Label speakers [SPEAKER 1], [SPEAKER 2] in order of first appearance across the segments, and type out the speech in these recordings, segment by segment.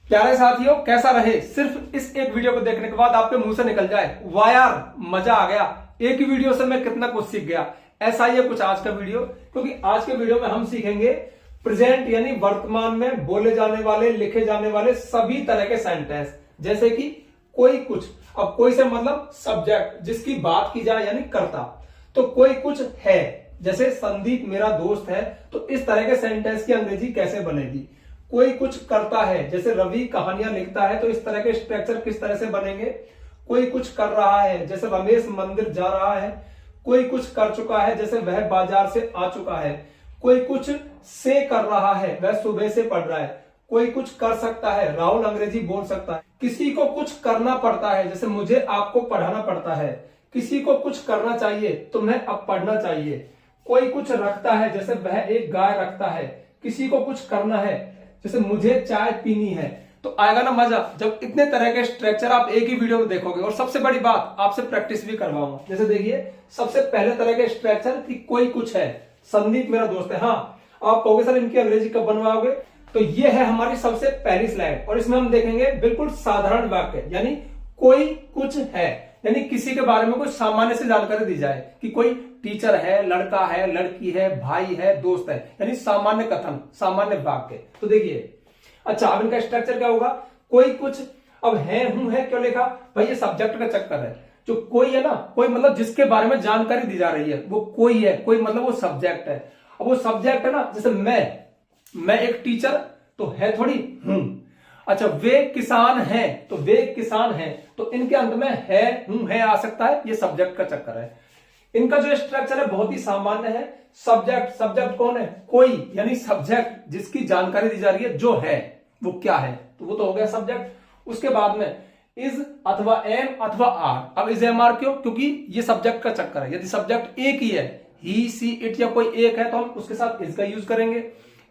[SPEAKER 1] प्यारे साथियों, कैसा रहे? सिर्फ इस एक वीडियो को देखने के बाद आपके मुंह से निकल जाए, वाह यार मजा आ गया, एक ही वीडियो से मैं कितना कुछ सीख गया। ऐसा ही है कुछ आज का वीडियो, क्योंकि आज के वीडियो में हम सीखेंगे प्रेजेंट यानी वर्तमान में बोले जाने वाले, लिखे जाने वाले सभी तरह के सेंटेंस। जैसे कि कोई कुछ, अब कोई से मतलब सब्जेक्ट जिसकी बात की जाए यानी कर्ता। तो कोई कुछ है, जैसे संदीप मेरा दोस्त है, तो इस तरह के सेंटेंस की अंग्रेजी कैसे बनेगी? कोई कुछ करता है, जैसे रवि कहानियां लिखता है, तो इस तरह के स्ट्रक्चर किस तरह से बनेंगे? कोई कुछ कर रहा है, जैसे रमेश मंदिर जा रहा है। कोई कुछ कर चुका है, जैसे वह बाजार से आ चुका है। कोई कुछ से कर रहा है, वह सुबह से पढ़ रहा है। कोई कुछ कर सकता है, राहुल अंग्रेजी बोल सकता है। किसी को कुछ करना पड़ता है, जैसे मुझे आपको पढ़ाना पड़ता है। किसी को कुछ करना चाहिए, तुम्हें अब पढ़ना चाहिए। कोई कुछ रखता है, जैसे वह एक गाय रखता है। किसी को कुछ करना है, जैसे मुझे चाय पीनी है। तो आएगा ना मजा जब इतने तरह के स्ट्रक्चर आप एक ही वीडियो में देखोगे। और सबसे बड़ी बात, आपसे प्रैक्टिस भी करवाऊंगा। जैसे देखिए, सबसे पहले तरह के स्ट्रक्चर कि कोई कुछ है, संदीप मेरा दोस्त है। हाँ, आप कहोगे सर इनकी अंग्रेजी कब बनवाओगे? तो ये है हमारी सबसे पहली स्लाइड, और इसमें हम देखेंगे बिल्कुल साधारण वाक्य, यानी कोई कुछ है, यानी किसी के बारे में कोई सामान्य से जानकारी दी जाए कि कोई टीचर है, लड़का है, लड़की है, भाई है, दोस्त है, यानी सामान्य कथन, सामान्य वाक्य। तो देखिए, अच्छा अब इनका स्ट्रक्चर क्या होगा? कोई कुछ, अब है हूं है क्यों लिखा भाई? ये सब्जेक्ट का चक्कर है। जो कोई है ना, कोई मतलब जिसके बारे में जानकारी दी जा रही है, वो कोई है। कोई मतलब वो सब्जेक्ट है। अब वो सब्जेक्ट है ना, जैसे मैं एक टीचर, तो है थोड़ी हूं। अच्छा, वे किसान हैं, तो वे किसान हैं, तो इनके अंत में है हूं है आ सकता है। ये सब्जेक्ट का चक्कर है। इनका जो स्ट्रक्चर है बहुत ही सामान्य है। सब्जेक्ट कौन है? कोई, यानी सब्जेक्ट जिसकी जानकारी दी जा रही है, जो है वो क्या है, तो वो तो हो गया सब्जेक्ट। उसके बाद में इज अथवा एम अथवा आर। अब इज एम आर क्यों? क्योंकि ये सब्जेक्ट का चक्कर है। यदि सब्जेक्ट एक ही है, ही सी इट या कोई एक है, तो हम उसके साथ इज का यूज करेंगे।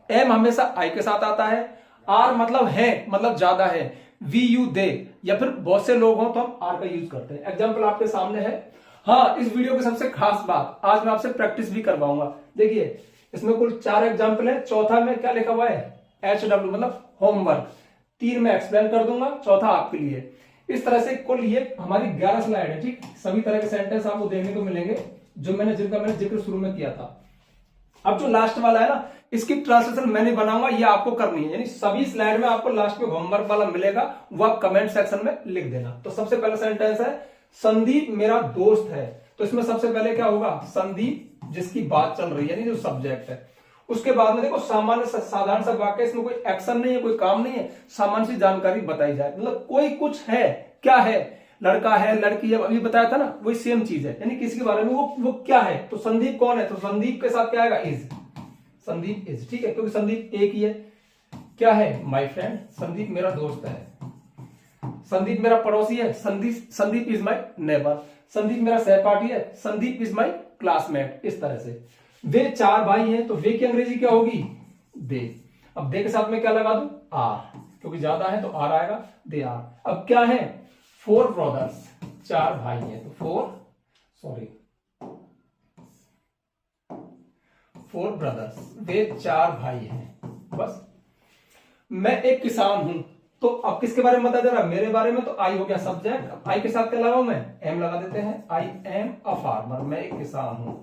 [SPEAKER 1] एम हमेशा आई के साथ आता है। आर मतलब है, मतलब ज्यादा है। वी यू दे, या फिर बहुत से लोग हों तो हम आर का यूज करते हैं। एग्जाम्पल आपके सामने है। हाँ, इस वीडियो की सबसे खास बात, आज मैं आपसे प्रैक्टिस भी करवाऊंगा। देखिए, इसमें कुल 4 एग्जाम्पल है। चौथा में क्या लिखा हुआ है? HW मतलब होमवर्क। 3 में एक्सप्लेन कर दूंगा, चौथा आपके लिए। इस तरह से कुल ये हमारी 11 स्लाइड है। ठीक, सभी तरह के सेंटेंस आपको देखने को मिलेंगे जिनका मैंने जिक्र शुरू में किया था। अब जो लास्ट वाला है ना, इसकी ट्रांसलेशन मैंने बनाऊंगा, ये आपको करनी है। यानी सभी स्लाइड में आपको लास्ट में होमवर्क वाला मिलेगा, वो आप कमेंट सेक्शन में लिख देना। तो सबसे पहला सेंटेंस है, संदीप मेरा दोस्त है। तो इसमें सबसे पहले क्या होगा? संदीप जिसकी बात चल रही है, यानी जो सब्जेक्ट है। उसके बाद में देखो, सामान्य साधारण सा वाक्य, इसमें कोई एक्शन नहीं है, कोई काम नहीं है, सामान्य सी जानकारी बताई जाए। मतलब कोई कुछ है, क्या है? लड़का है, लड़की है, अभी बताया था ना, वही सेम चीज है। यानी किसी के बारे में वो क्या है? तो संदीप कौन है? तो संदीप के साथ क्या आएगा? इज। संदीप इज, ठीक है, क्योंकि संदीप एक ही है। क्या है? माय फ्रेंड, संदीप मेरा दोस्त है। संदीप मेरा पड़ोसी है, Sandeep is my neighbour. Sandeep मेरा सहपाठी है, संदीप इज माय क्लासमेट। इस तरह से। वे 4 भाई हैं, तो वे की अंग्रेजी क्या होगी? दे। अब दे के साथ में क्या लगा दूं? आर, क्योंकि ज्यादा है तो आर आएगा। They are. अब क्या है? 4 ब्रदर्स, 4 भाई हैं, तो 4 ब्रदर्स, वे 4 भाई हैं। बस। मैं एक किसान हूं, तो अब किसके बारे में बताया जा रहा है? मेरे बारे में। तो आई हो गया सब्जेक्ट। अब आई के साथ क्या लगाऊं मैं? एम लगा देते हैं। आई एम अ फार्मर, मैं एक किसान हूं।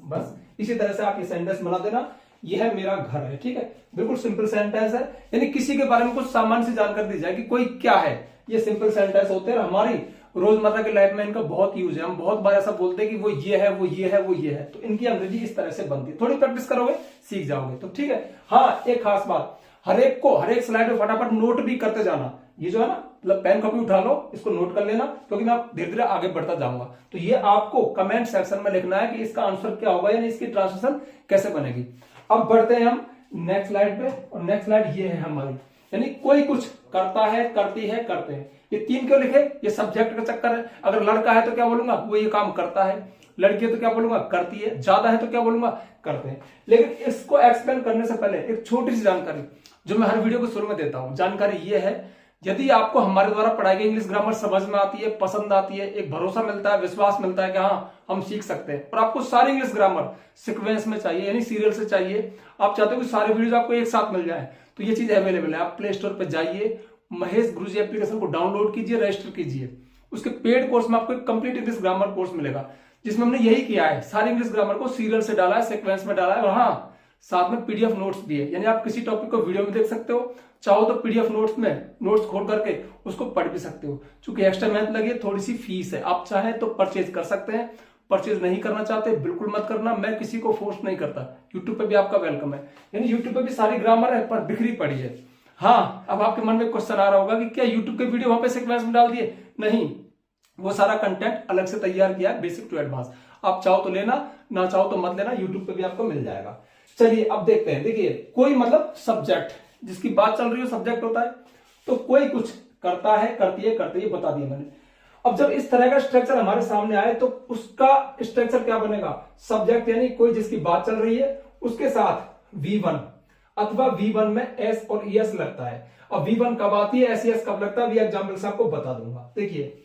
[SPEAKER 1] बस इसी तरह से आप ये सेंटेंस बना देना। यह है मेरा घर है, ठीक है, बिल्कुल सिंपल सेंटेंस है। यानी किसी के बारे में कुछ सामान्य से जानकारी दी जाए कि कोई क्या है। ये सिंपल सेंटेंस होते हैं, हमारी रोजमर्रा की लाइफ में इनका बहुत यूज है। हम बहुत बार ऐसा बोलते हैं कि वो ये है, वो ये है, वो ये है। तो इनकी अंग्रेजी इस तरह से बनती है। थोड़ी प्रैक्टिस करोगे, सीख जाओगे। तो ठीक है। हाँ, एक खास बात, हर एक स्लाइड में फटाफट नोट भी करते जाना। ये जो है ना, मतलब पेन कॉपी उठा लो, इसको नोट कर लेना, क्योंकि मैं धीरे धीरे आगे बढ़ता जाऊंगा। तो ये आपको कमेंट सेक्शन में लिखना है कि इसका आंसर क्या होगा, यानी इसकी ट्रांसलेशन कैसे बनेगी। अब बढ़ते हैं हम नेक्स्ट स्लाइड पे, और नेक्स्ट स्लाइड ये है हमारी। यानी कोई कुछ करता है, करती है, करते हैं। ये 3 क्यों लिखे? ये सब्जेक्ट का चक्कर है। अगर लड़का है तो क्या बोलूंगा? वो ये काम करता है। लड़की है तो क्या बोलूंगा? करती है। ज्यादा है तो क्या बोलूंगा? करते हैं। लेकिन इसको एक्सप्लेन करने से पहले एक छोटी सी जानकारी जो मैं हर वीडियो को शुरू में देता हूं। जानकारी ये है, यदि आपको हमारे द्वारा पढ़ाई गई इंग्लिश ग्रामर समझ में आती है, पसंद आती है, एक भरोसा मिलता है, विश्वास मिलता है कि हाँ हम सीख सकते हैं, और आपको सारी इंग्लिश ग्रामर सीक्वेंस में चाहिए, यानी सीरियल से चाहिए, आप चाहते हो कि सारे वीडियोस आपको एक साथ मिल जाए, तो ये चीज अवेलेबल है। आप प्ले स्टोर पर जाइए, महेश गुरुजी एप्लीकेशन को डाउनलोड कीजिए, रजिस्टर कीजिए। उसके पेड कोर्स में आपको एक कंप्लीट इंग्लिश ग्रामर कोर्स मिलेगा, जिसमें हमने यही किया है, सारी इंग्लिश ग्रामर को सीरियल से डाला है, सीक्वेंस में डाला है, और हाँ साथ में पीडीएफ नोट्स भी है। यानी आप किसी टॉपिक को वीडियो में देख सकते हो, चाहो तो पीडीएफ नोट्स में नोट्स खोल करके उसको पढ़ भी सकते हो। चूंकि एक्स्ट्रा मेहनत लगी है, थोड़ी सी फीस है, आप चाहें तो परचेज कर सकते हैं। परचेज नहीं करना चाहते बिल्कुल मत करना, मैं किसी को फोर्स नहीं करता। यूट्यूब पे भी आपका वेलकम है, यानी यूट्यूब पे भी सारी ग्रामर है पर बिखरी पड़ी है। हाँ, अब आपके मन में क्वेश्चन आ रहा होगा कि क्या यूट्यूब के वीडियो वहां पे सीक्वेंस में डाल दिए? नहीं, वो सारा कंटेंट अलग से तैयार किया है, बेसिक टू एडवांस। आप चाहो तो लेना, ना चाहो तो मत लेना, यूट्यूब पे भी आपको मिल जाएगा। चलिए अब देखते हैं। देखिए, कोई मतलब सब्जेक्ट जिसकी बात चल रही हो, सब्जेक्ट होता है, तो कोई कुछ करता है, करती है, करते ही बता दिया मैंने। अब जब इस तरह का स्ट्रक्चर हमारे सामने आए तो उसका स्ट्रक्चर क्या बनेगा? सब्जेक्ट यानी कोई जिसकी बात चल रही है, उसके साथ V1 अथवा V1 में S और ES लगता है। अब V1 कब आती है, SES कब लगता है, भी एग्जाम्पल से आपको बता दूंगा। देखिए,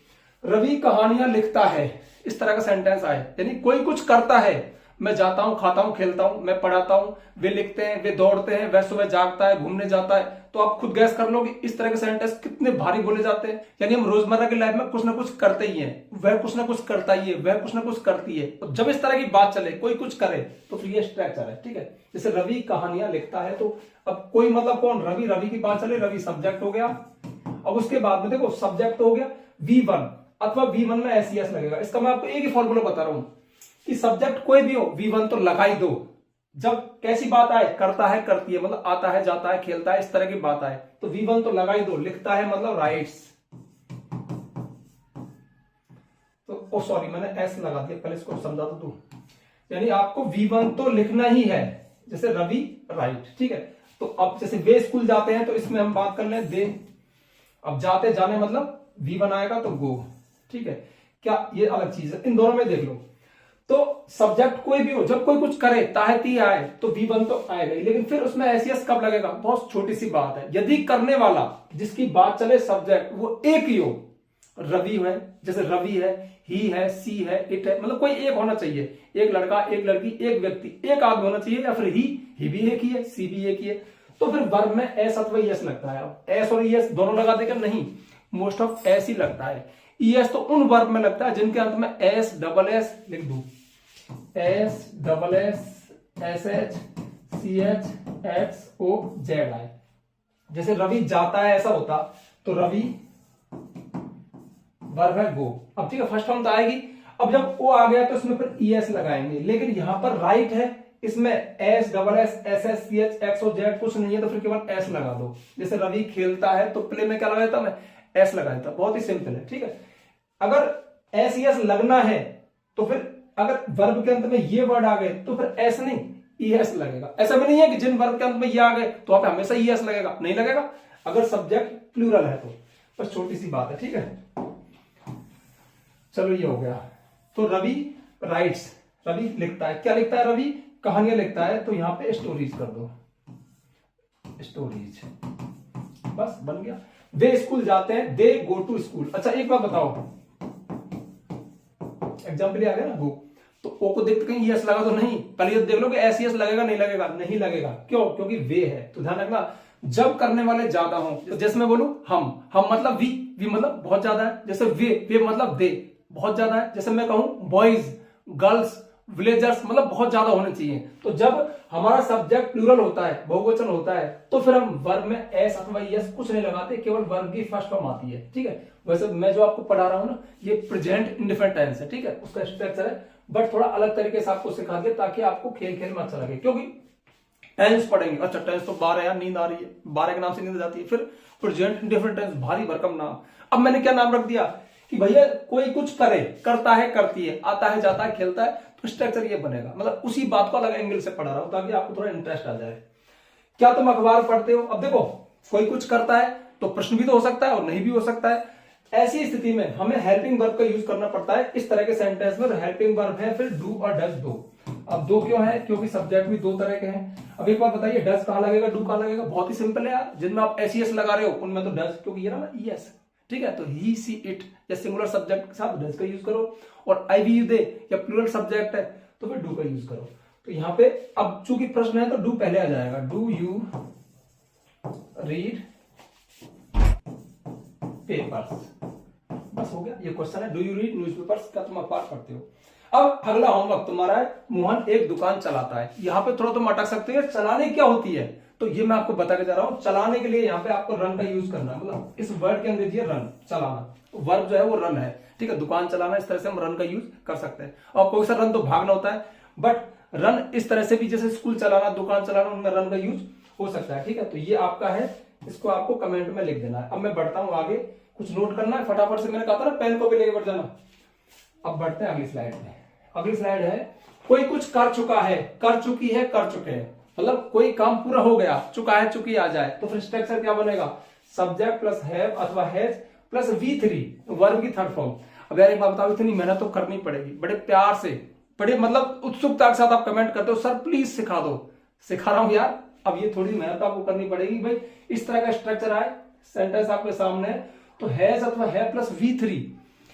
[SPEAKER 1] रवि कहानियां लिखता है, इस तरह का सेंटेंस आए, यानी कोई कुछ करता है। मैं जाता हूं, खाता हूं, खेलता हूं, मैं पढ़ाता हूं, वे लिखते हैं, वे दौड़ते हैं, वह सुबह जागता है, घूमने जाता है। तो आप खुद गैस कर लो कि इस तरह के सेंटेंस कितने भारी बोले जाते हैं। यानी हम रोजमर्रा की लाइफ में कुछ ना कुछ करते ही हैं, वह कुछ ना कुछ करता ही है, वह कुछ ना कुछ करती है। तो जब इस तरह की बात चले, कोई कुछ करे, तो फिर ये स्ट्रक्चर है। ठीक है, जैसे रवि कहानियां लिखता है, तो अब कोई मतलब कौन? रवि। रवि की बात चले, रवि सब्जेक्ट हो गया। अब उसके बाद में देखो, सब्जेक्ट हो गया V1 अथवा V1 में SES लगेगा। इसका मैं आपको एक ही फॉर्मूला बता रहा हूं कि सब्जेक्ट कोई भी हो, V1 तो लगा ही दो। जब कैसी बात आए, करता है, करती है, मतलब आता है, जाता है, खेलता है, इस तरह की बात आए, तो V1 तो लगा ही दो। लिखता है मतलब राइट्स, तो सॉरी मैंने S लगा दिया, पहले इसको समझा तो तू। यानी आपको V1 तो लिखना ही है, जैसे रवि राइट। ठीक है, तो अब जैसे वे स्कूल जाते हैं, तो इसमें हम बात कर लें दे। अब जाते जाने मतलब V1 आएगा तो गो। ठीक है, क्या ये अलग चीज है? इन दोनों में देख लो, तो सब्जेक्ट कोई भी हो, जब कोई कुछ करे, ताहती आए, तो V1 तो आएगा ही। लेकिन फिर उसमें SES कब लगेगा? बहुत छोटी सी बात है। यदि करने वाला जिसकी बात चले सब्जेक्ट वो एक ही हो, रवि है, जैसे रवि है, ही है, सी है, इट है, मतलब कोई एक होना चाहिए। एक लड़का, एक लड़की, एक व्यक्ति, एक आदमी होना चाहिए, या फिर ही भी एक ही है, सी भी एक ही है। तो फिर वर्ब में S अथवा ES लगता है। अब S और ES दोनों लगा देगा? नहीं, मोस्ट ऑफ S ही लगता है। ES तो उन वर्ब में लगता है जिनके अंत में S डबल S लिख दू, S double S SH CH XOZ आए। जैसे रवि जाता है ऐसा होता, तो रवि वर्ब है गो। अब ठीक है, फर्स्ट फॉर्म तो आएगी। अब जब ओ आ गया तो इसमें फिर ES लगाएंगे, लेकिन यहां पर राइट है, इसमें S double S SH CH XOZ कुछ नहीं है, तो फिर केवल S लगा दो। जैसे रवि खेलता है, तो प्ले में क्या लगाया था? मैं S लगाया था। बहुत ही सिंपल है। ठीक है, अगर SES लगना है तो फिर अगर वर्ब के अंत में ये वर्ड आ गए तो फिर S नहीं ES लगेगा। ऐसा भी नहीं है कि जिन वर्ब के अंत में ये आ गए तो आप हमेशा ES लगेगा, नहीं लगेगा अगर सब्जेक्ट प्लूरल है तो। बस छोटी सी बात है। ठीक है, चलो ये हो गया। तो रवि राइट्स, रवि लिखता है। क्या लिखता है? रवि कहानियां लिखता है, तो यहां पे स्टोरीज कर दो, स्टोरीज, बस बन गया। दे स्कूल जाते हैं, दे गो टू स्कूल। अच्छा एक बात बताओ, एग्जाम्पल आ गया ना गो, तो ओ को देखते कहीं ES लगा तो नहीं? पहले ये देख लो कि SES लगेगा, नहीं लगेगा? नहीं लगेगा। क्यों? क्योंकि वे है। तो ध्यान रखना, जब करने वाले ज्यादा हो, जैसे मैं बोलूं हम मतलब वी मतलब बहुत ज्यादा है। जैसे वे मतलब दे बहुत ज्यादा है। जैसे मैं कहूं बॉयज, गर्ल्स, विलेजर्स, मतलब बहुत ज्यादा होने चाहिए। तो जब हमारा सब्जेक्ट प्लूरल होता है, बहुवचन होता है, तो फिर हम वर्ब में S अथवा ES कुछ नहीं लगाते, केवल वर्ब की फर्स्ट फॉर्म आती है। ठीक है, वैसे मैं जो आपको पढ़ा रहा हूं ना, ये प्रेजेंट इंडिफरेंट टेंस है। ठीक है, उसका स्ट्रक्चर है, बट थोड़ा अलग तरीके से आपको सिखा दिया ताकि आपको खेल खेल में अच्छा लगे। क्योंकि टेंस पढ़ेंगे, अच्छा टेंस तो 12 यार, नींद आ रही है, 12 के नाम से नींद जाती है। फिर प्रेजेंट इंडिफरेंट टेंस, भारी भरकम नाम। अब मैंने क्या नाम रख दिया कि भैया कोई कुछ करे, करता है, करती है, आता है, जाता है, खेलता है, तो स्ट्रक्चर ये बनेगा। मतलब उसी बात को अलग एंगल से पढ़ा रहा हूं ताकि आपको थोड़ा इंटरेस्ट आ जाए। क्या तुम अखबार पढ़ते हो? अब देखो, कोई कुछ करता है तो प्रश्न भी तो हो सकता है और नहीं भी हो सकता है। ऐसी स्थिति में हमें हेल्पिंग वर्ब का यूज करना पड़ता है इस तरह के सेंटेंस में। हेल्पिंग वर्ब है फिर डू और डज दो। अब दो क्यों है? क्योंकि सब्जेक्ट भी दो तरह के हैं। अब एक बात बताइए, डज कहां लगेगा, डू कहां लगेगा? बहुत ही सिंपल है यार, जिनमें आप SES लगा रहे हो उनमें तो डज, क्योंकि ये ना ES। ठीक है, तो ही सी इट या सिंगुलर सब्जेक्ट के साथ डज का यूज करो, और I भी दे या प्लूरल सब्जेक्ट है तो फिर डू का यूज करो। तो यहाँ पे अब चूंकि प्रश्न है तो डू पहले आ जाएगा। Do you read papers. बस हो गया, ये क्वेश्चन है, डू यू रीड न्यूज़पेपर्स? क्या तुम अखबार पढ़ते हो? अब अगला होमवर्क तुम्हारा है, मोहन एक दुकान चलाता है। यहाँ पे थोड़ा तुम अटक सकते हो, चलाने क्या होती है, तो ये मैं आपको बता के जा रहा हूँ। चलाने के लिए यहाँ पे आपको रन का यूज करना है, मतलब इस वर्ड के अंग्रेजी है रन, चलाना। वर्ब जो है वो रन है, ठीक है, दुकान चलाना, इस तरह से हम रन का यूज कर सकते हैं। और कोई सा रन तो भागना होता है, बट रन इस तरह से भी, जैसे स्कूल चलाना, दुकान चलाना, उनमें रन का यूज हो सकता है, ठीक है। तो ये आपका है, इसको आपको कमेंट में लिख देना है। अब मैं बढ़ता हूँ आगे, कुछ नोट करना है फटाफट से, मैंने कहा था ना पेन को भी लेके बढ़ जाना। अब बढ़ते हैं अगली स्लाइड में। अगली स्लाइड है, कोई कुछ कर चुका है, कर चुकी है, कर चुके हैं, मतलब कोई काम पूरा हो गया, चुका है, चुकी आ जाए, तो फिर स्ट्रक्चर क्या बनेगा? सब्जेक्ट प्लस हैव अथवा हैज प्लस V3, वर्ब की थर्ड फॉर्म। अब यार एक बात बताओ, इतनी मेहनत तो करनी पड़ेगी, बड़े प्यार से, बड़े मतलब उत्सुकता के साथ आप कमेंट करते हो, सर प्लीज सिखा दो। सिखा रहा हूं यार, अब ये थोड़ी मेहनत आपको करनी पड़ेगी भाई। इस तरह का स्ट्रक्चर आए, सेंटेंस आपके सामने है, तो हैज अथवा हैव प्लस V3।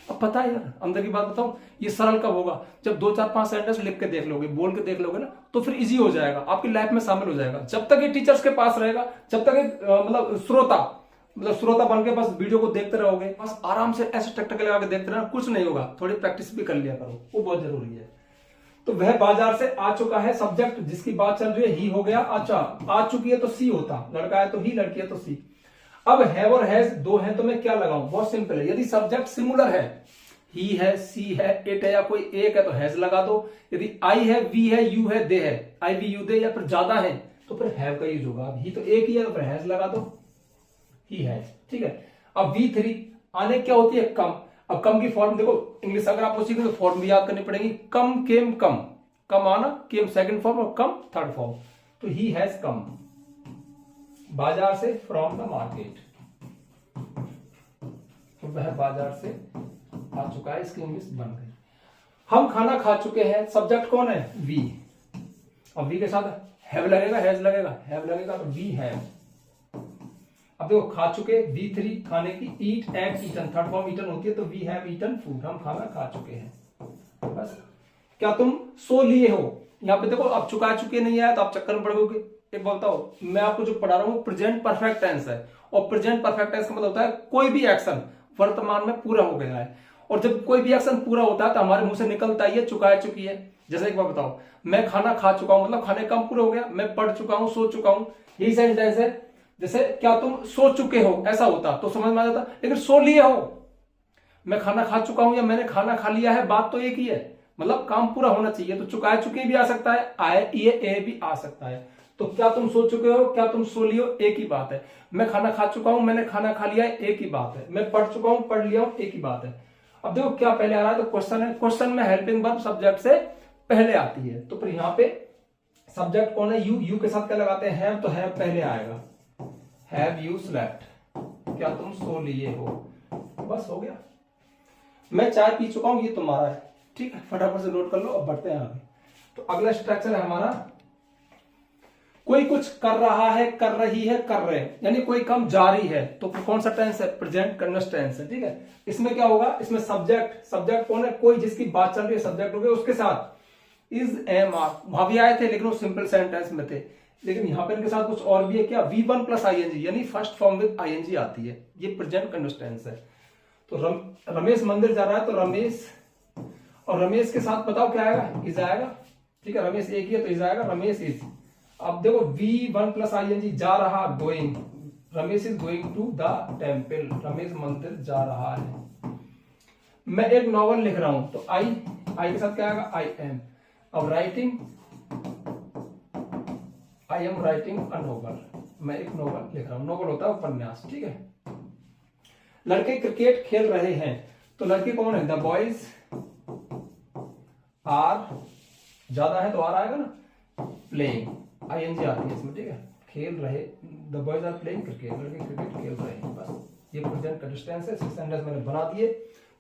[SPEAKER 1] अब पता है यार, अंदर की बात बताऊं, ये सरल कब होगा? जब 2 4 5 सेंटेंस लिख के देख लोगे, बोल के देख लोगे ना, तो फिर इजी हो जाएगा, आपकी लाइफ में शामिल हो जाएगा। जब तक ये टीचर्स के पास रहेगा, जब तक एक मतलब श्रोता बन के बस वीडियो को देखते रहोगे, बस आराम से ऐसे टकटके लगा के देखते रहना, कुछ नहीं होगा। थोड़ी प्रैक्टिस भी कर लिया करो, वो बहुत जरूरी है। तो वह बाजार से आ चुका है, सब्जेक्ट जिसकी बात चल रही है ही हो गया। अच्छा, आ चुकी है तो सी होता, लड़का है तो ही, लड़की है तो सी। अब हैव और हैज दो हैं, तो मैं क्या लगाऊं? बहुत सिंपल है, यदि सब्जेक्ट सिमिलर है, ही है, सी है, इट है, या कोई एक है, तो हैज लगा दो। यदि आई है, वी है, यू है, दे है, आई वी यू दे, या फिर ज्यादा है तो फिर हैव का यूज होगा। अब ही तो एक ही है, तो फिर हैज लगा दो, ही हैज, ठीक है। अब V3 आने क्या होती है? कम। अब कम की फॉर्म देखो, इंग्लिश अगर आपको सीखे तो फॉर्म भी याद करनी पड़ेगी। कम, केम, कम, कम आना, केम सेकंड फॉर्म, और कम थर्ड फॉर्म। तो ही हैज कम बाजार से, फ्रॉम द मार्केट, तो वह बाजार से आ चुका है, इसकी इंग्लिश बन गई। हम खाना खा चुके हैं, सब्जेक्ट कौन है? वी। अब वी के साथ हैव लगेगा, हैज लगेगा, हैव लगेगा, तो वी हैव। अब देखो, खा चुके, V3 खाने की, eat and eaten, third form eaten होती है, तो वी हैव ईटन फूड, हम खाना खा चुके हैं। बस। क्या तुम सो लिए हो? यहाँ पे देखो, अब चुका चुके नहीं आया तो आप चक्कर में पड़ोगे। एक बात बताओ, मैं आपको जो पढ़ा रहा हूँ प्रेजेंट परफेक्ट टेंस है, और प्रेजेंट परफेक्ट टेंस का मतलब होता है कोई भी एक्शन वर्तमान में पूरा हो गया है। और जब कोई भी एक्शन पूरा होता है तो हमारे मुंह से निकलता ही है चुका है, चुकी है। जैसे एक बात बताओ, मैं खाना खा चुका हूं, मतलब खाने काम पूरा हो गया। मैं पढ़ चुका हूं, सो चुका हूं, यही सेंटेंस है। जैसे क्या तुम सो चुके हो, ऐसा होता तो समझ में आ जाता, लेकिन सो लिए हो, मैं खाना खा चुका हूं या मैंने खाना खा लिया है, बात तो एक ही है, मतलब काम पूरा होना चाहिए। तो चुका है, चुके भी आ सकता है, आए ये ए भी आ सकता है। तो क्या तुम सो चुके हो, क्या तुम सो लियो, एक ही बात है। मैं खाना खा चुका हूं, मैंने खाना खा लिया है, एक ही बात है। मैं पढ़ चुका हूं, पढ़ लिया हूं, एक ही बात है। अब देखो क्या पहले आ रहा है, तो क्वेश्चन है, क्वेश्चन में हेल्पिंग वर्ब सब्जेक्ट से पहले आती है, तो फिर यहाँ पे सब्जेक्ट कौन है? यू। यू के साथ क्या लगाते हैं? हैव, तो हैव पहले आएगा, हैव यू स्लेप्ट, क्या तुम सो लिए हो। बस हो गया। मैं चाय पी चुका हूं, ये तुम्हारा है, ठीक है, फटाफट से नोट कर लो। अब बढ़ते हैं आगे। तो अगला स्ट्रक्चर है हमारा, कोई कुछ कर रहा है, कर रही है, कर रहे हैं, यानी कोई काम जारी है, तो कौन सा टेंस है? प्रेजेंट कंटिन्यूअस टेंस है, ठीक है। इसमें क्या होगा? इसमें सब्जेक्ट, सब्जेक्ट कौन है? कोई जिसकी बात चल रही है, सब्जेक्ट हो गया, उसके साथ इज, एम, आर। वहां भी आए थे लेकिन वो सिंपल सेंटेंस में थे, लेकिन यहां पर इनके साथ कुछ और भी है। क्या? V1 प्लस ING, यानी फर्स्ट फॉर्म विद ING आती है, ये प्रेजेंट कंटिन्यूअस टेंस है। तो रमेश मंदिर जा रहा है, तो रमेश, और रमेश के साथ बताओ क्या आएगा? इज आएगा, ठीक है, रमेश एक ही है तो इज आएगा, रमेश इज। अब देखो V1 प्लस ING, जा रहा, going, Ramesh is going to the temple, Ramesh मंदिर जा रहा है। मैं एक नॉवल लिख रहा हूं, तो आई के साथ क्या आएगा? I am. अब writing, I am writing a novel, मैं एक नोवेल लिख रहा हूं, नोवेल होता है उपन्यास, ठीक है। लड़के क्रिकेट खेल रहे हैं, तो लड़के कौन है? द बॉयज आर, ज्यादा है तो आर आएगा ना, प्लेइंग, ING आती है इसमें, ठीक है। खेल रहे, the boys are playing cricket, लड़के क्रिकेट खेल रहे हैं। बस ये प्रेजेंट कंटिन्यूअस टेंस है, सेंटेंस मैंने बना दिए।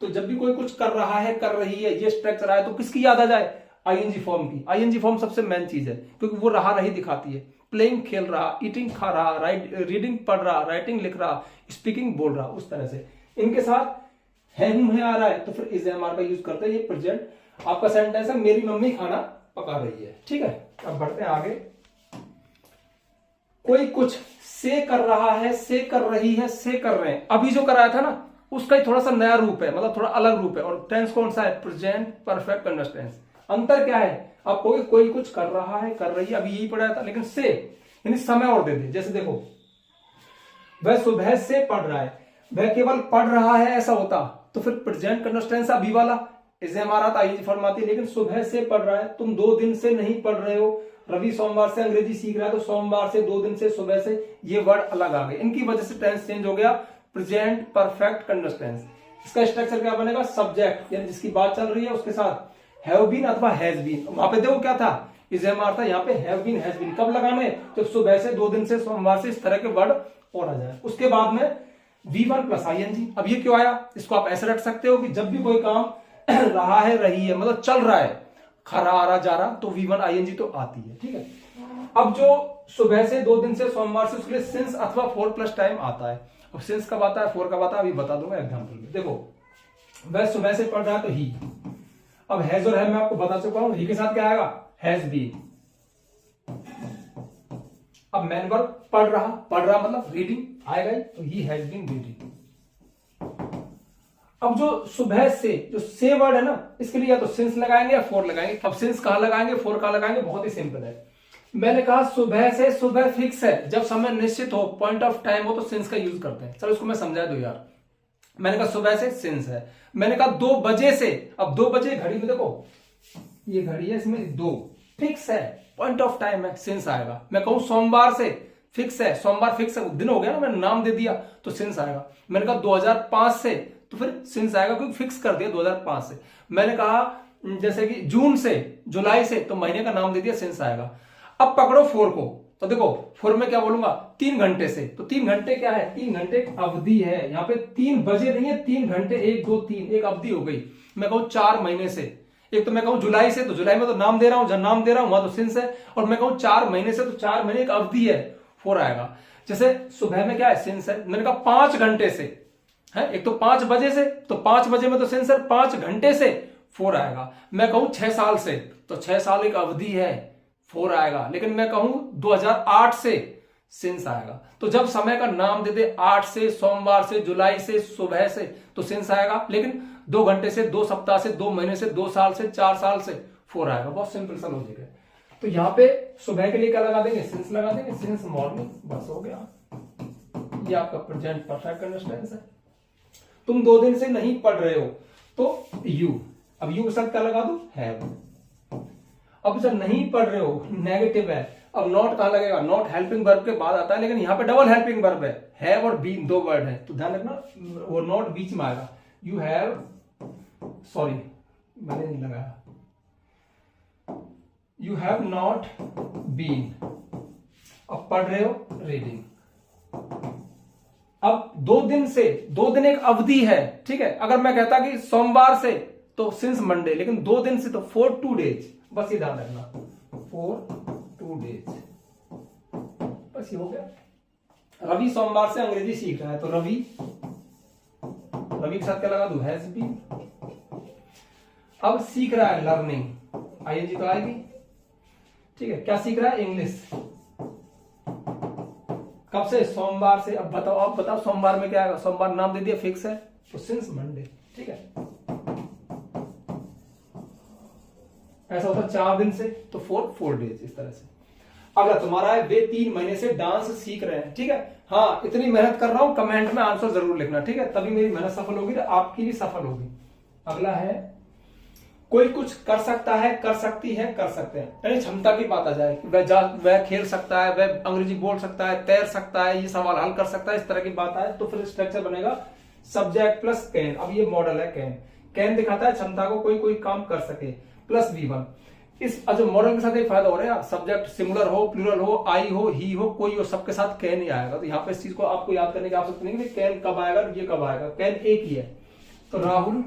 [SPEAKER 1] तो जब भी कोई कुछ कर रहा है, कर रही है, ये स्ट्रक्चर आए तो किसकी याद आ जाए? ING फॉर्म की। ING फॉर्म सबसे मेन चीज है, क्योंकि वो रहा रही दिखाती है। प्लेइंग खेल रहा, ईटिंग खा रहा, रीडिंग पढ़ रहा, राइटिंग लिख रहा, स्पीकिंग बोल रहा, उस तरह से। इनके साथ है मुंह आ रहा है, तो फिर इज एम आर का यूज करते हैं। ये प्रेजेंट आपका सेंटेंस है, मेरी मम्मी खाना पका रही है, ठीक है। अब बढ़ते हैं आगे। कोई कुछ से कर रहा है, से कर रही है, से कर रहे हैं, अभी जो कराया था ना उसका ही थोड़ा सा नया रूप है, मतलब थोड़ा अलग रूप है। और टेंस कौन सा है? Present perfect continuous tense. अंतर क्या है? अब कोई कुछ कर रहा है, कर रही है, अभी यही पढ़ाया था, लेकिन से यानी समय और दे दे। जैसे देखो, वह सुबह से पढ़ रहा है, वह केवल पढ़ रहा है ऐसा होता तो फिर प्रेजेंट कंटिन्यूअस टेंस अभी वाला इसे हमारा था आई फॉर्म आती, लेकिन सुबह से पढ़ रहा है, तुम 2 दिन से नहीं पढ़ रहे हो। रवि सोमवार से अंग्रेजी सीख रहा है, तो सोमवार से, 2 दिन से, सुबह से, ये वर्ड अलग आ गए, इनकी वजह से टेंस चेंज हो गया, प्रेजेंट परफेक्ट कंटिन्यूअस टेंस। इसका स्ट्रक्चर क्या बनेगा? सब्जेक्ट यानी जिसकी बात चल रही है उसके साथ हैव बीन अथवा हैज बीन। वहां पे देखो क्या था? इज एम था, यहाँ पे हैव बीन हैज बीन। कब लगाने? जब सुबह से, 2 दिन से, सोमवार से, इस तरह के वर्ड और आ जाए। उसके बाद में V1 प्लस ING। अब ये क्यों आया? इसको आप ऐसे रख सकते हो कि जब भी कोई काम रहा है, रही है, मतलब चल रहा है, खरा आ रहा जा रहा, तो V1 ING तो आती है, ठीक है। अब जो सुबह से, 2 दिन से, सोमवार से, उसके लिए सिंस अथवा 4 प्लस टाइम आता है। अब सिंस कब आता है, 4 कब आता है, अभी बता दूंगा एग्जाम्पल में। देखो, वह सुबह से पढ़ रहा है तो ही। अब हैज और है मैं आपको बता चुका हूं, ही के साथ क्या आएगा? Has been. अब मैन वर्ब पढ़ रहा मतलब रीडिंग आएगा ही, तो ही हैज बीन रीडिंग। अब जो सुबह से, जो से वर्ड है ना, इसके लिए या तो सिंस लगाएंगे या 4 लगाएंगे। अब सिंस कहां लगाएंगे, 4 कहां लगाएंगे? बहुत ही सिंपल है। मैंने कहा सुबह से, सुबह फिक्स है, जब समय निश्चित हो, पॉइंट ऑफ टाइम हो, तो सिंस का यूज करते हैं। चलो इसको मैं समझा दूं यार। मैंने कहा सुबह से सिंस है, मैंने कहा 2 बजे से, अब 2 बजे घड़ी में देखो, ये घड़ी है, इसमें 2 फिक्स है, पॉइंट ऑफ टाइम है, सिंस आएगा। मैं कहूं सोमवार से फिक्स है, सोमवार फिक्स है, दिन हो गया ना, मैंने नाम दे दिया तो सिंस आएगा। मैंने कहा 2005 से, तो फिर सिंस आएगा क्योंकि फिक्स कर दिया 2005 से। मैंने कहा जैसे कि जून से, जुलाई से, तो महीने का नाम दे दिया, सिंस आएगा। अब पकड़ो 4 को, तो देखो 4 में क्या बोलूंगा? 3 घंटे से, तो 3 घंटे क्या है? 3 घंटे एक अवधि है। यहाँ पे 3 बजे नहीं है, 3 घंटे, 1 2 3 एक अवधि हो गई। मैं कहूं 4 महीने से, एक तो मैं कहूं जुलाई से, तो जुलाई में तो नाम दे रहा हूं, जब नाम दे रहा हूं वहां तो सिंस है। और मैं कहूं 4 महीने से, तो 4 महीने एक अवधि है, 4 आएगा। जैसे सुबह में क्या है? सिंस है। मैंने कहा 5 घंटे से है, एक तो 5 बजे से, तो 5 बजे में तो सिंस है, 5 घंटे से 4 आएगा। मैं कहूं 6 साल से, तो 6 साल एक अवधि है, 4 आएगा। लेकिन मैं कहूं 2008 से, सिंस आएगा। तो जब समय का नाम दे दे 8 से, सोमवार से, जुलाई से, सुबह से, तो सिंस आएगा। लेकिन 2 घंटे से, 2 सप्ताह से, 2 महीने से, 2 साल से, 4 साल से 4 आएगा। बहुत सिंपल सा लॉजिक है। तो यहां पे सुबह के लिए क्या लगा देंगे? सिंस लगा देंगे, सिंस मॉर्निंग, बस हो गया। ये आपका प्रेजेंट परफेक्ट कंटिन्यूअस टेंस है। तुम 2 दिन से नहीं पढ़ रहे हो, तो यू। अब यू के साथ क्या लगा दो? हैव। अब जब नहीं पढ़ रहे हो, नेगेटिव है, अब नॉट कहां लगेगा? नॉट हेल्पिंग वर्ब के बाद आता है, लेकिन यहां पे डबल हेल्पिंग वर्ब है, हैव और बीन 2 वर्ड है, तो ध्यान रखना वो नॉट बीच में आएगा। यू हैव, सॉरी मैंने नहीं लगाया, यू हैव नॉट बीन। अब पढ़ रहे हो, रीडिंग। अब 2 दिन से, 2 दिन एक अवधि है, ठीक है। अगर मैं कहता कि सोमवार से, तो सिंस मंडे, लेकिन 2 दिन से तो 4 2 डेज, बस ये ध्यान रखना, 4 2 डेज, बस ये हो गया। रवि सोमवार से अंग्रेजी सीख रहा है, तो रवि, रवि के साथ क्या लगा दूं? Has been. अब सीख रहा है, लर्निंग, आईएनजी तो आएगी, ठीक है। क्या सीख रहा है? इंग्लिश। कब से? सोमवार से। अब बताओ सोमवार में क्या आएगा? सोमवार नाम दे दिया, फिक्स है, तो सिंस मंडे, ठीक है। ऐसा होता 4 दिन से, तो 4 डेज, इस तरह से। अगर तुम्हारा है वे 3 महीने से डांस सीख रहे हैं, ठीक है। हाँ, इतनी मेहनत कर रहा हूं, कमेंट में आंसर जरूर लिखना, ठीक है, तभी मेरी मेहनत सफल होगी, तो आपकी भी सफल होगी। अगला है, कोई कुछ कर सकता है, कर सकती है, कर सकते हैं, यानी क्षमता की बात आ जाए, वह खेल सकता है, वह अंग्रेजी बोल सकता है, तैर सकता है, ये सवाल हल कर सकता है, इस तरह की बात आए, तो फिर स्ट्रक्चर बनेगा सब्जेक्ट प्लस कैन। अब ये मॉडल है कैन, कैन दिखाता है क्षमता को, कोई काम कर सके, प्लस V1। इस जो मॉडल के साथ एक फायदा हो रहा है, सब्जेक्ट सिंगुलर हो, प्लूरल हो, आई हो, ही हो, कोई हो, सबके साथ कैन ही आएगा। तो यहाँ पे इस चीज को आपको याद करने की आवश्यकता नहीं है कि कैन कब आएगा, ये कब आएगा, कैन एक ही है। तो राहुल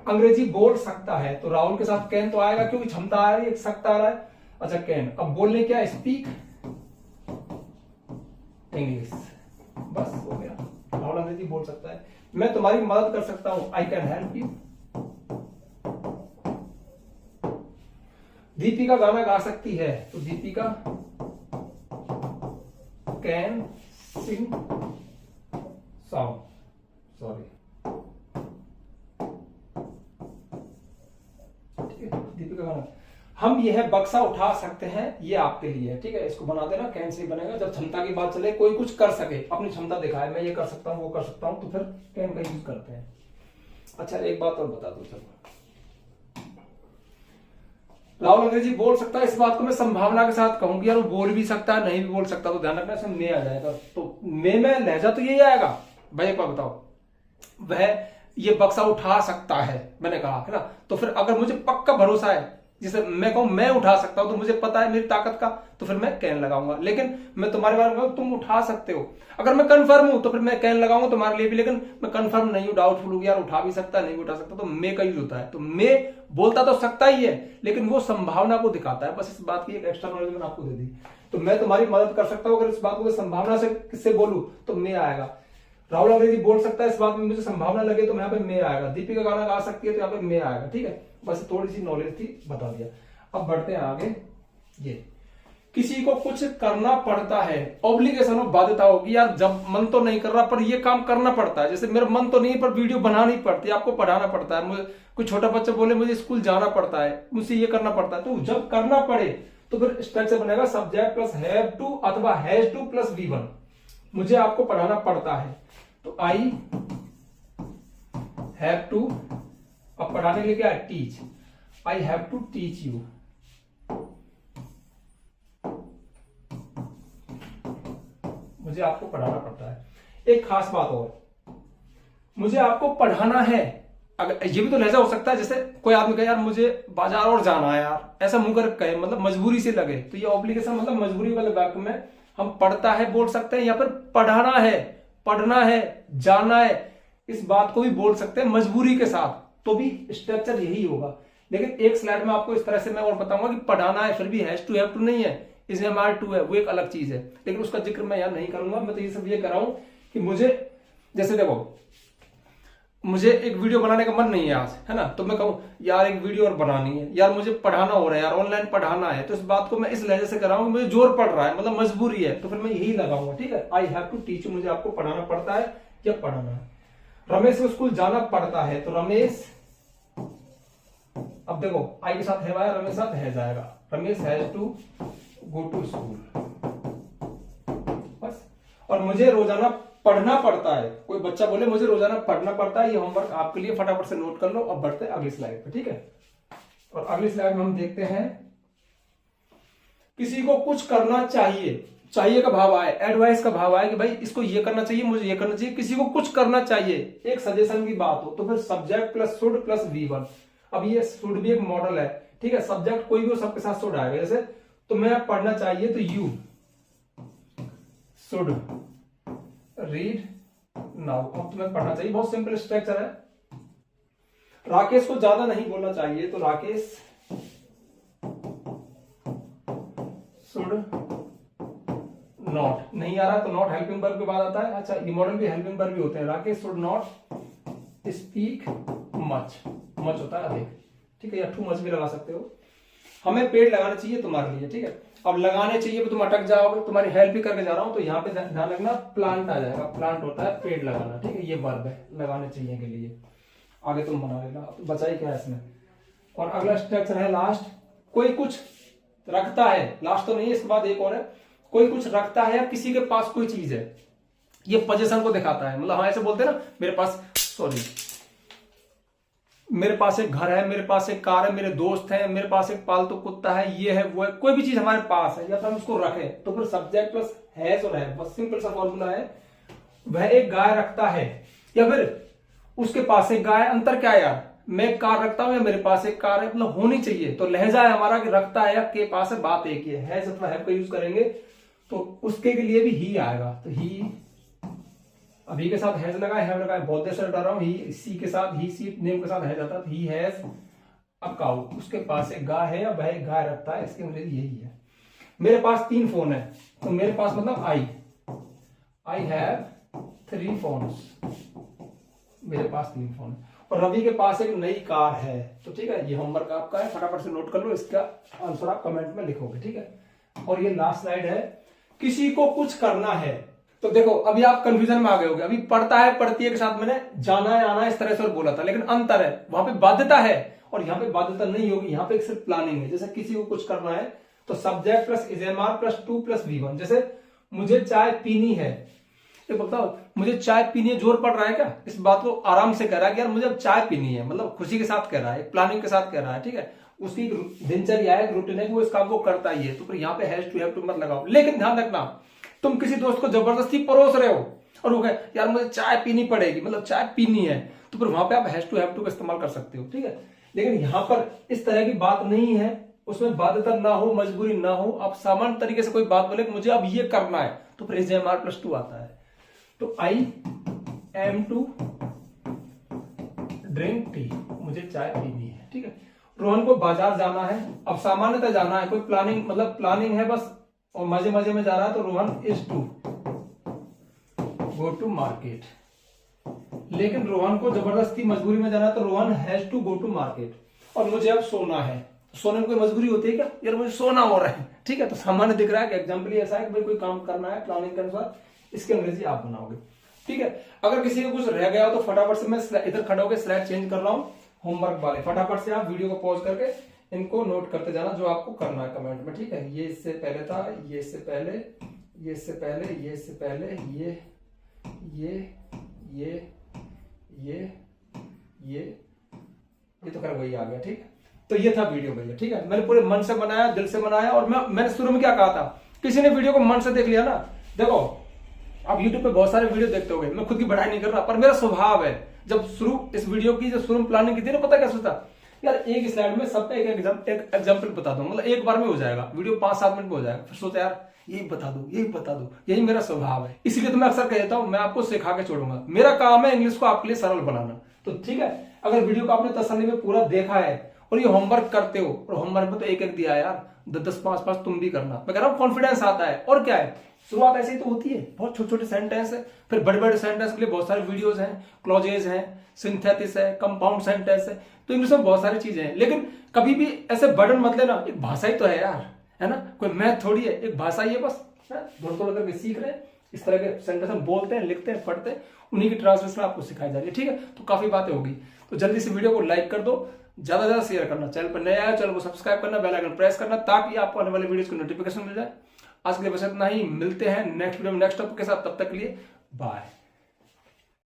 [SPEAKER 1] अंग्रेजी बोल सकता है, तो राहुल के साथ कैन तो आएगा, क्योंकि क्षमता आ रही है, सकता आ रहा है। अच्छा, कैन। अब बोलने क्या? स्पीक इंग्लिश, बस हो गया। राहुल अंग्रेजी बोल सकता है, मैं तुम्हारी मदद कर सकता हूं, I can help you. Deepika गाना गा सकती है, तो Deepika can sing song, sorry, ठीक है, दीपिका गाना। हम यह बक्सा उठा सकते हैं, ये आपके लिए है, ठीक है, इसको बना देना, कैन से बनेगा। जब क्षमता की बात चले, कोई कुछ कर सके, अपनी क्षमता दिखाए, मैं ये कर सकता हूँ, वो कर सकता हूँ, तो फिर कैन का यूज करते हैं। अच्छा, एक बात और बता दो, चलो, राहुल अंग्रेजी बोल सकता है, इस बात को मैं संभावना के साथ कहूंगी यार, वो बोल भी सकता है, नहीं भी बोल सकता, तो ध्यान रखना इसमें मे आ जाएगा। तो मे में लहजा तो यही आएगा भाई। एक बार बताओ, वह ये बक्सा उठा सकता है, मैंने कहा है ना, तो फिर अगर मुझे पक्का भरोसा है, जैसे मैं कहूं मैं उठा सकता हूं, तो मुझे पता है मेरी ताकत का, तो फिर मैं कैन लगाऊंगा। लेकिन मैं तुम्हारे बारे में कहूं तुम उठा सकते हो, अगर मैं कंफर्म हूं तो फिर मैं कैन लगाऊंगा तुम्हारे लिए भी। लेकिन मैं कंफर्म नहीं हूं, डाउटफुल हूं, यार उठा भी सकता है, नहीं भी उठा सकता, तो मे का यूज होता है। तो मे बोलता तो सकता ही है, लेकिन वो संभावना को दिखाता है। बस इस बात की एक एक्स्ट्रा नॉलेज मैंने आपको दे दी। तो मैं तुम्हारी मदद कर सकता हूं, अगर इस बात को संभावना से किससे बोलूं तो मे आएगा। राहुल अंग्रेजी बोल सकता है, इस बात में मुझे संभावना लगे तो यहाँ पे मे आएगा। दीपिका गाना गा सकती है तो यहाँ पे मे आएगा, ठीक है। बस थोड़ी सी नॉलेज थी, बता दिया। अब बढ़ते हैं आगे। ये किसी को कुछ करना पड़ता है, ऑब्लिगेशन ऑफ बाध्यता होगी यार, जब मन तो नहीं कर रहा पर ये काम करना पड़ता है। जैसे मेरा मन तो नहीं पर वीडियो बनानी पड़ती है, आपको पढ़ाना पड़ता है, मुझे कोई छोटा बच्चा बोले मुझे स्कूल जाना पड़ता है, मुझसे ये करना पड़ता है, तो जब करना पड़े तो फिर स्ट्रक्चर बनेगा सब्जेक्ट प्लस हैव टू अथवा हैज टू प्लस V1। मुझे आपको पढ़ाना पड़ता है तो आई हैव टू, अब पढ़ाने के लिए क्या है, teach, I have to teach you. मुझे आपको पढ़ाना पड़ता है। एक खास बात और, मुझे आपको पढ़ाना है, अगर ये भी तो लहजा हो सकता है, जैसे कोई आदमी कहे यार मुझे बाजार और जाना है यार, ऐसा मुंह कर कहे, मतलब मजबूरी से लगे, तो ये ऑब्लिगेशन मतलब मजबूरी वाले वाक्य में हम पढ़ता है बोल सकते हैं, या फिर पढ़ाना है, पढ़ना है, जाना है, इस बात को भी बोल सकते हैं मजबूरी के साथ, तो भी स्ट्रक्चर यही होगा। लेकिन एक स्लाइड में आपको इस तरह से मैं और बताऊंगा कि पढ़ाना है, फिर भी हैज टू हैव टू नहीं है, इसमें हमारा टू है, वो एक अलग चीज है, लेकिन उसका जिक्र मैं यहां नहीं करूंगा। मैं तो ये सब ये कर रहा हूं कि मुझे, जैसे देखो, मुझे एक वीडियो बनाने का मन नहीं है आज, है ना, तो मैं कहूं यार एक वीडियो और बनानी है, यार मुझे पढ़ाना हो रहा है, यार ऑनलाइन पढ़ाना है, तो इस बात को मैं इस लहजे से कर रहा हूं कि मुझे जोर पड़ रहा है, मतलब मजबूरी है, तो फिर मैं यही लगाऊंगा, ठीक है। आई हैव टू टीच, मुझे आपको पढ़ाना पड़ता है या पढ़ाना है। रमेश को स्कूल जाना पड़ता है, तो रमेश, अब देखो आई के साथ है आया, रमेश साथ है जाएगा, Ramesh has to go to school, बस। और मुझे रोजाना पढ़ना पड़ता है, कोई बच्चा बोले मुझे रोजाना पढ़ना पड़ता है, ये होमवर्क आपके लिए, फटाफट से नोट कर लो। अब बढ़ते हैं अगली स्लाइड पे, ठीक है। और अगली स्लाइड में हम देखते हैं, किसी को कुछ करना चाहिए, चाहिए का भाव आए, एडवाइस का भाव आए कि भाई इसको ये करना चाहिए, मुझे ये करना चाहिए, किसी को कुछ करना चाहिए, एक सजेशन की बात हो, तो फिर subject plus should plus V1। अब ये शुड भी एक मॉडल है, ठीक है, सब्जेक्ट कोई भी हो सबके साथ शुड आएगा। जैसे तुम्हें पढ़ना चाहिए तो यू शुड रीड नाउ, अब तुम्हें पढ़ना चाहिए, बहुत सिंपल स्ट्रक्चर है। राकेश को ज्यादा नहीं बोलना चाहिए, तो राकेश शुड नॉट, नहीं आ रहा तो नॉट हेल्पिंग वर्ब के बाद आता है। अच्छा, ये मॉडल भी हेल्पिंग वर्ब भी होते हैं। Rakesh should not speak much, much होता है अधिक, ठीक है, या टू मच भी लगा सकते हो। हमें पेड़ लगाना चाहिए तुम्हारे लिए, ठीक है। अब लगाने चाहिए तो तुम अटक जाओगे, तुम्हारी हेल्प भी करके जा रहा हूं, तो यहाँ पे ध्यान रखना प्लांट आ जाएगा, प्लांट होता है पेड़ लगाना, ठीक है, ये वर्ब है लगाने चाहिए के लिए। आगे तुम बना लेना, तो बचा ही क्या है इसमें। और अगला स्ट्रक्चर है लास्ट, कोई कुछ रखता है, लास्ट तो नहीं है, इसके बाद एक और है, कोई कुछ रखता है या किसी के पास कोई चीज है, ये पोजीशन को दिखाता है। मतलब हाँ ऐसे बोलते हैं ना, मेरे पास, सॉरी, मेरे पास एक घर है, मेरे पास एक कार है, मेरे दोस्त हैं, मेरे पास एक पालतू कुत्ता है, ये है वो है, कोई भी चीज हमारे पास है, या तो हम उसको रखें, तो फिर सब्जेक्ट प्लस हैज और है, बस सिंपल सा फॉर्मूला है। वह एक गाय रखता है या फिर उसके पास एक गाय, अंतर क्या है यार, मैं एक कार रखता हूं या मेरे पास एक कार है, मतलब होनी चाहिए, तो लहजा है हमारा कि रखता है या के पास है, बात एक ही है। हैज अथवा हैव का यूज करेंगे तो उसके के लिए भी ही आएगा, तो ही, अभी के साथ हैज लगा है, लगा है, बहुत देर से डर रहा हूं, ही सी के साथ, ही सी नेम के साथ हैज आता है, ही हैज अ काउ, उसके पास एक गाय है या वह एक गाय रखता है, इसके अंग्रेजी यही है। मेरे पास 3 फोन है, तो मेरे पास मतलब आई हैव 3 फोन्स, मेरे पास 3 फोन है। और रवि के पास एक नई कार है, तो ठीक है, ये होमवर्क आपका है, फटाफट से नोट कर लो, इसका आंसर आप कमेंट में लिखोगे, ठीक है। और ये लास्ट स्लाइड है, किसी को कुछ करना है। तो देखो अभी आप कंफ्यूजन में आ गए होगे, अभी पढ़ता है पढ़ती है के साथ मैंने जाना है आना है इस तरह से और बोला था, लेकिन अंतर है, वहां पे बाध्यता है और यहाँ पे बाध्यता नहीं होगी, यहाँ पे सिर्फ प्लानिंग है। जैसे किसी को कुछ करना है तो subject plus is am are plus 2 plus V1। जैसे मुझे चाय पीनी है, ये बताओ मुझे चाय पीनी है, जोर पड़ रहा है क्या? इस बात को आराम से कह रहा है कि यार मुझे अब चाय पीनी है, मतलब खुशी के साथ कह रहा है, प्लानिंग के साथ कह रहा है, ठीक है। उसकी दिनचर्या है, रूटीन है, वो इस काम को करता ही है, तो फिर यहाँ पे हैज टू हैव टू मत लगाओ। लेकिन ध्यान रखना, तुम किसी दोस्त को जबरदस्ती परोस रहे हो और वो कहे यार मुझे चाय पीनी पड़ेगी, मतलब चाय पीनी है, तो फिर वहां पे आप हैज टू हैव टू का इस्तेमाल कर सकते हो, ठीक है। लेकिन यहाँ पर इस तरह की बात नहीं है, उसमें बाध्यता ना हो, मजबूरी ना हो, आप सामान्य तरीके से कोई बात बोले कि मुझे अब ये करना है, तो फिर इजेमार प्लस 2 आता है। तो I am to drink tea, मुझे चाय पीनी है, ठीक है। रोहन को बाजार जाना है, अब सामान्यतः जाना है, कोई प्लानिंग मतलब प्लानिंग है बस और मजे मजे में जा रहा है, तो Rohan is to go to market. लेकिन रोहन को जबरदस्ती मजबूरी में जाना है, तो Rohan has to go to market. और मुझे अब सोना है, सोने में कोई मजबूरी होती है क्या? यार मुझे सोना हो रहा है, ठीक है। तो सामान्य दिख रहा है कि एग्जाम्पल ऐसा है कि भाई कोई काम करना है प्लानिंग के अनुसार, इसकी अंग्रेजी आप बनाओगे, ठीक है। अगर किसी को कुछ रह गया हो तो फटाफट से मैं इधर खड़ा होकर स्लाइड चेंज कर रहा हूं, होमवर्क वाले, फटाफट से आप वीडियो को पॉज करके इनको नोट करते जाना जो आपको करना है कमेंट में, ठीक है। ये इससे पहले था, ये इससे पहले, ये इससे पहले, ये इससे पहले, ये तो कर वही आ गया, ठीक है। तो ये था वीडियो भैया, ठीक है। मैंने पूरे मन से बनाया, दिल से बनाया, और मैंने शुरू में क्या कहा था, किसी ने वीडियो को मन से देख लिया ना, देखो आप YouTube पे बहुत सारे वीडियो देखते होंगे, मैं खुद की बढ़ाई नहीं कर रहा, पर मेरा स्वभाव है, जब शुरू इस वीडियो की जब शुरू में प्लानिंग की थी ना, पता क्या सोचा यार एक स्लाइड में सबका एक एग्जाम्पल बता दो, मतलब एक बार में हो जाएगा वीडियो, 5-7 मिनट में हो जाएगा। फिर सोचा यार यही बता दो, यही बता दो, यही मेरा स्वभाव है। इसलिए तो मैं अक्सर कह देता हूं मैं आपको सिखा के छोड़ूंगा, मेरा काम है इंग्लिश को आपके लिए सरल बनाना। तो ठीक है, अगर वीडियो को आपने तसल्ली में पूरा देखा है और ये होमवर्क करते हो, और होमवर्क में तो एक दिया यार, 10-10, 5-5 तुम भी करना, मैं कह रहा हूं कॉन्फिडेंस आता है। और क्या है, शुरुआत ऐसे ही तो होती है, बहुत छोटे छोटे सेंटेंस है, फिर बड़े बड़े सेंटेंस के लिए बहुत सारे वीडियोस हैं, क्लॉजेज हैं, सिंथेसिस है, कंपाउंड सेंटेंस है, तो इंग्लिश में बहुत सारी चीजें हैं। लेकिन कभी भी ऐसे बर्डन मत लेना, एक भाषा ही तो है यार, है ना, कोई मैथ थोड़ी है, एक भाषा ही है बस, थोड़ा थोड़ा करके सीख रहे हैं, इस तरह के सेंटेंस हम बोलते हैं, लिखते हैं, पढ़ते हैं, उन्हीं की ट्रांसलेशन आपको सिखाई जा रही है, ठीक है। तो काफी बातें होगी, तो जल्दी से वीडियो को लाइक कर दो, ज्यादा ज्यादा शेयर करना, चैनल पर नया है चैनल को सब्सक्राइब करना, बेल आइकन प्रेस करना, ताकि आपको आने वाले वीडियोस की नोटिफिकेशन मिल जाए। आज के लिए बस इतना ही, मिलते हैं नेक्स्ट वीडियो में नेक्स्ट टॉपिक के साथ, तब तक के लिए बाय।